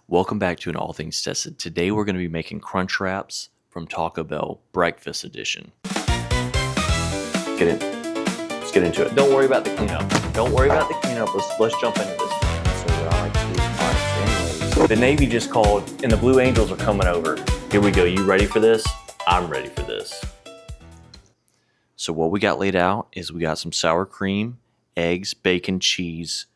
Welcome back to an All Things Tested. Today we're going to be making crunch wraps from Taco Bell Breakfast Edition. Let's get into it. Don't worry about the cleanup. Let's jump into this. So what I like to do, anyways, the Navy just called and the Blue Angels are coming over. Here we go. You ready for this? I'm ready for this. So what we got laid out is we got some sour cream, eggs, bacon, cheese,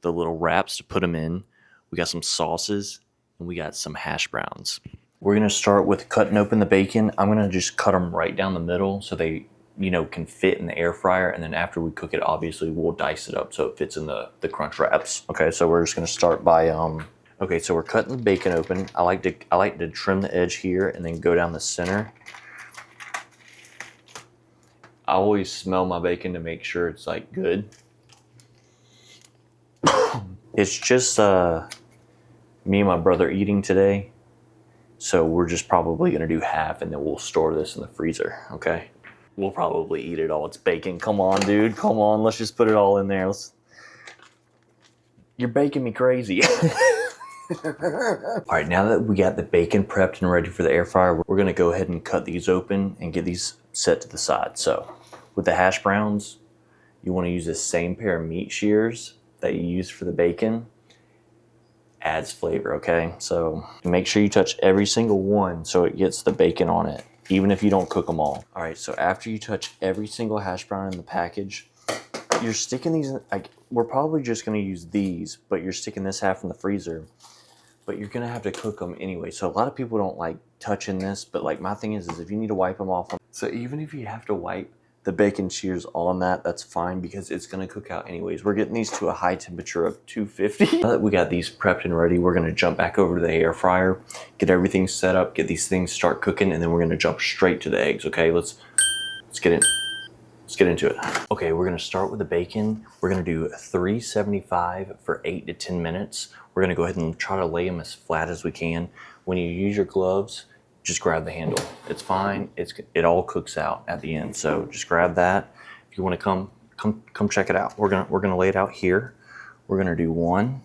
the little wraps to put them in. We got some sauces, and we got some hash browns. We're gonna start with cutting open the bacon. I'm gonna just cut them right down the middle so they, can fit in the air fryer. And then after we cook it, obviously we'll dice it up so it fits in the crunch wraps. Okay, so we're just gonna start by okay, so we're cutting the bacon open. I like to trim the edge here and then go down the center. I always smell my bacon to make sure it's like good. It's just me and my brother eating today, so we're just probably gonna do half and then we'll store this in the freezer. Okay, we'll probably eat it all. It's bacon. Come on, dude, come on, let's just put it all in there. You're baking me crazy. All right, now that we got the bacon prepped and ready for the air fryer, we're gonna go ahead and cut these open and get these set to the side. So with the hash browns, you want to use the same pair of meat shears that you use for the bacon. Adds flavor, okay? So make sure you touch every single one so it gets the bacon on it, even if you don't cook them all. All right, so after you touch every single hash brown in the package, you're sticking these in, we're probably just gonna use these, but you're sticking this half in the freezer, but you're gonna have to cook them anyway. So a lot of people don't like touching this, but my thing is if you need to wipe them off, so even if you have to wipe the bacon shears on that's fine because it's gonna cook out anyways. We're getting these to a high temperature of 250. Now that we got these prepped and ready, we're gonna jump back over to the air fryer, get everything set up, get these things start cooking, and then we're gonna jump straight to the eggs, okay? Let's get into it. Okay, we're gonna start with the bacon. We're gonna do 375 for 8 to 10 minutes. We're gonna go ahead and try to lay them as flat as we can. When you use your gloves, just grab the handle. It's fine. It all cooks out at the end. So just grab that. If you want to come check it out. We're gonna lay it out here. We're gonna do one,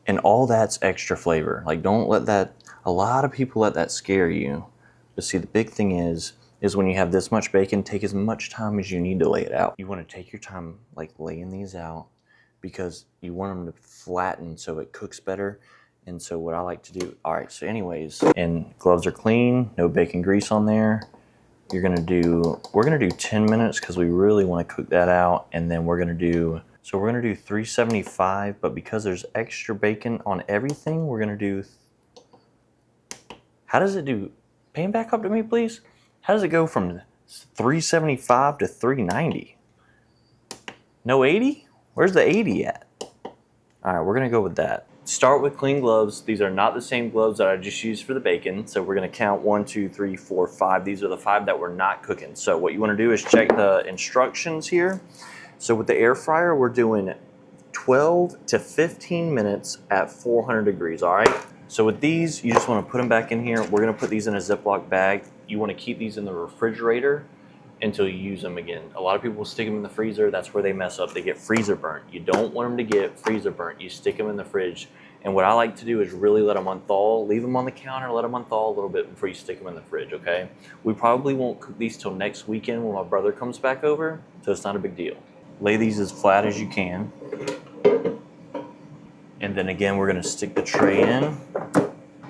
and all that's extra flavor. Don't let that. A lot of people let that scare you. But see, the big thing is when you have this much bacon, take as much time as you need to lay it out. You want to take your time laying these out because you want them to flatten so it cooks better. And so what I like to do, all right, so anyways, and gloves are clean, no bacon grease on there. We're gonna do 10 minutes because we really want to cook that out. And then we're gonna do 375, but because there's extra bacon on everything, we're gonna do, how does it do? Pan back up to me, please. How does it go from 375 to 390? No 80? Where's the 80 at? All right, we're gonna go with that. Start with clean gloves. These are not the same gloves that I just used for the bacon. So we're gonna count 1, 2, 3, 4, 5. These are the 5 that we're not cooking. So what you wanna do is check the instructions here. So with the air fryer, we're doing 12 to 15 minutes at 400 degrees, all right? So with these, you just wanna put them back in here. We're gonna put these in a Ziploc bag. You wanna keep these in the refrigerator until you use them again. A lot of people stick them in the freezer. That's where they mess up. They get freezer burnt. You don't want them to get freezer burnt. You stick them in the fridge. And what I like to do is really let them unthaw. Leave them on the counter, let them unthaw a little bit before you stick them in the fridge, okay? We probably won't cook these till next weekend when my brother comes back over, so it's not a big deal. Lay these as flat as you can. And then again, we're gonna stick the tray in.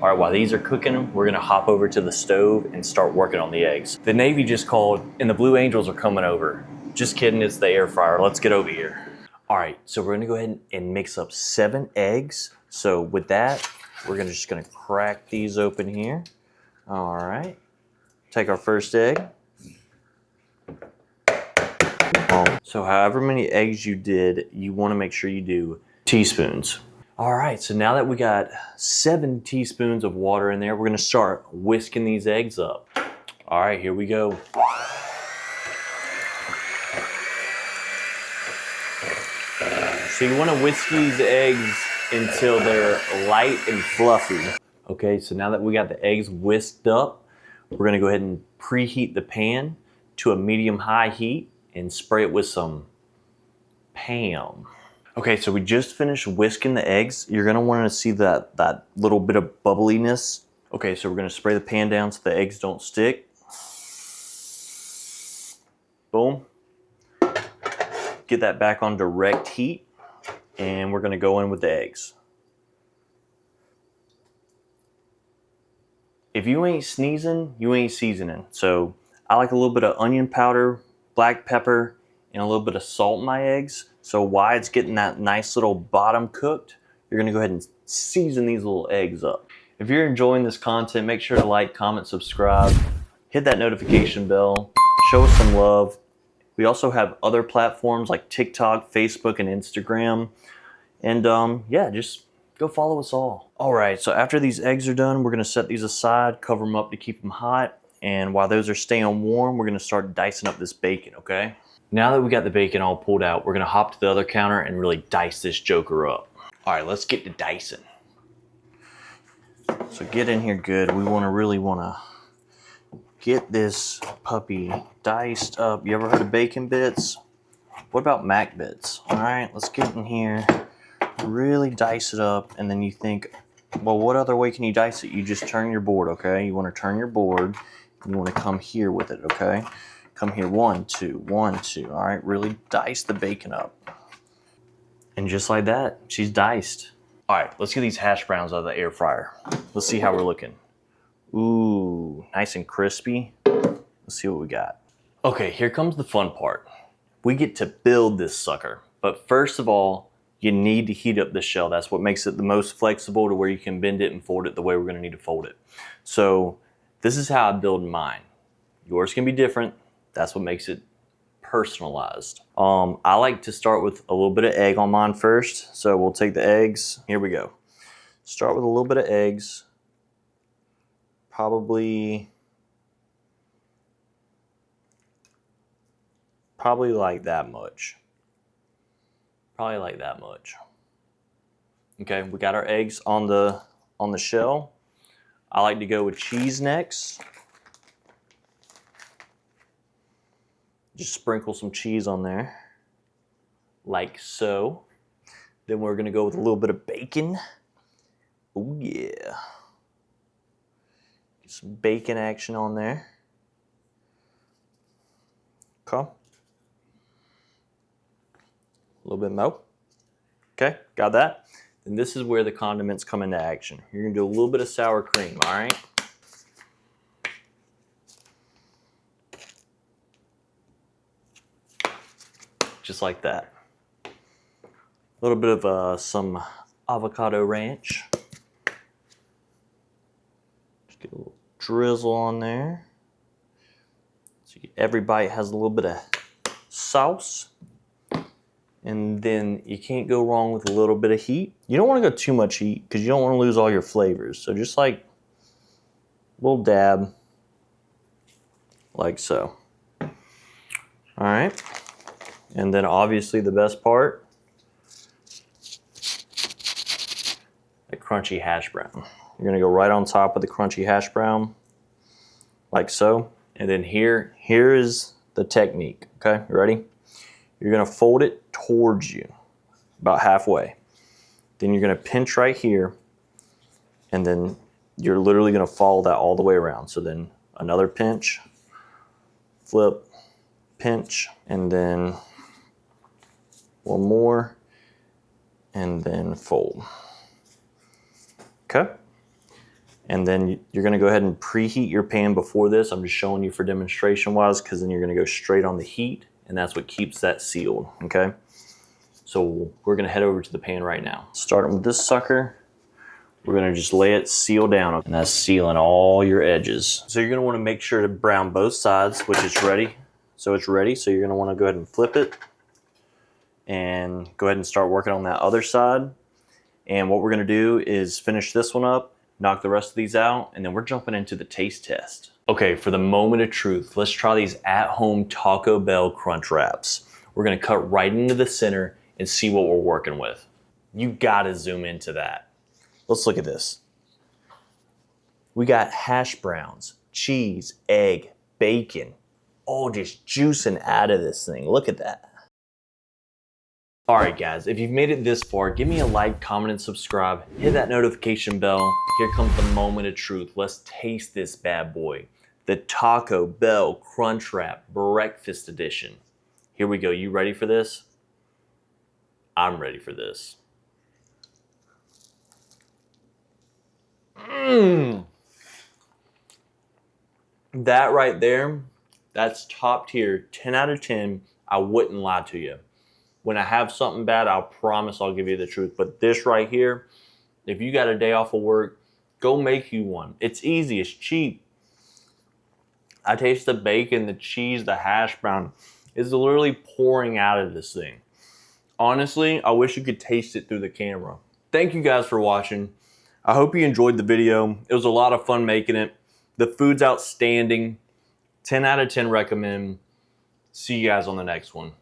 All right, while these are cooking, we're gonna hop over to the stove and start working on the eggs. The Navy just called and the Blue Angels are coming over. Just kidding, it's the air fryer. Let's get over here. All right, so we're gonna go ahead and mix up 7 eggs. So with that, we're just gonna crack these open here. All right, take our first egg. So however many eggs you did, you wanna make sure you do teaspoons. All right, so now that we got 7 teaspoons of water in there, we're gonna start whisking these eggs up. All right, here we go. So you wanna whisk these eggs until they're light and fluffy. Okay, so now that we got the eggs whisked up, we're gonna go ahead and preheat the pan to a medium-high heat and spray it with some Pam. Okay, so we just finished whisking the eggs. You're gonna want to see that little bit of bubbliness. Okay, so we're gonna spray the pan down so the eggs don't stick. Boom. Get that back on direct heat, and we're gonna go in with the eggs. If you ain't sneezing, you ain't seasoning. So I like a little bit of onion powder, black pepper, and a little bit of salt in my eggs. So while it's getting that nice little bottom cooked, you're gonna go ahead and season these little eggs up. If you're enjoying this content, make sure to like, comment, subscribe, hit that notification bell, show us some love. We also have other platforms like TikTok, Facebook, and Instagram. And yeah, just go follow us all. All right, so after these eggs are done, we're gonna set these aside, cover them up to keep them hot. And while those are staying warm, we're gonna start dicing up this bacon, okay? Now that we got the bacon all pulled out, we're gonna hop to the other counter and really dice this joker up. All right, let's get to dicing. So get in here good. We really wanna get this puppy diced up. You ever heard of bacon bits? What about Mac bits? All right, let's get in here. Really dice it up, and then you think, well, what other way can you dice it? You just turn your board, okay? You want to turn your board, and you want to come here with it, okay? Come here, 1, 2, 1, 2. All right, really dice the bacon up. And just like that, she's diced. All right, let's get these hash browns out of the air fryer. Let's see how we're looking. Ooh, nice and crispy. Let's see what we got. Okay, here comes the fun part. We get to build this sucker. But first of all, you need to heat up the shell. That's what makes it the most flexible to where you can bend it and fold it the way we're gonna need to fold it. So this is how I build mine. Yours can be different. That's what makes it personalized. I like to start with a little bit of egg on mine first. So we'll take the eggs. Here we go. Start with a little bit of eggs. Probably like that much. Probably like that much. Okay, we got our eggs on the shell. I like to go with cheese next. Just sprinkle some cheese on there, like so. Then we're gonna go with a little bit of bacon. Oh yeah. Get some bacon action on there. Okay. A little bit more. Okay, got that? Then this is where the condiments come into action. You're gonna do a little bit of sour cream, all right? Just like that. A little bit of some avocado ranch. Just get a little drizzle on there. So every bite has a little bit of sauce. And then you can't go wrong with a little bit of heat. You don't want to go too much heat because you don't want to lose all your flavors. So just like a little dab, like so. All right. And then obviously the best part, the crunchy hash brown. You're gonna go right on top of the crunchy hash brown, like so. And then here is the technique, okay? You ready? You're gonna fold it towards you, about halfway. Then you're gonna pinch right here, and then you're literally gonna follow that all the way around. So then another pinch, flip, pinch, and then one more, and then fold. Okay? And then you're gonna go ahead and preheat your pan before this. I'm just showing you for demonstration wise, because then you're gonna go straight on the heat, and that's what keeps that sealed, okay? So we're gonna head over to the pan right now. Starting with this sucker, we're gonna just lay it seal down, and that's sealing all your edges. So you're gonna wanna make sure to brown both sides, which is ready. So it's ready, so you're gonna wanna go ahead and flip it, and go ahead and start working on that other side. And what we're gonna do is finish this one up, knock the rest of these out, and then we're jumping into the taste test. Okay, for the moment of truth, let's try these at-home Taco Bell Crunchwraps. We're gonna cut right into the center and see what we're working with. You gotta zoom into that. Let's look at this. We got hash browns, cheese, egg, bacon, all just juicing out of this thing. Look at that. All right, guys, if you've made it this far, give me a like, comment, and subscribe. Hit that notification bell. Here comes the moment of truth. Let's taste this bad boy. The Taco Bell Crunchwrap Breakfast Edition. Here we go. You ready for this? I'm ready for this. That right there, that's top tier, 10 out of 10. I wouldn't lie to you. When I have something bad, I'll promise I'll give you the truth. But this right here, if you got a day off of work, go make you one. It's easy, it's cheap. I taste the bacon, the cheese, the hash brown. It's literally pouring out of this thing. Honestly, I wish you could taste it through the camera. Thank you guys for watching. I hope you enjoyed the video. It was a lot of fun making it. The food's outstanding. 10 out of 10 recommend. See you guys on the next one.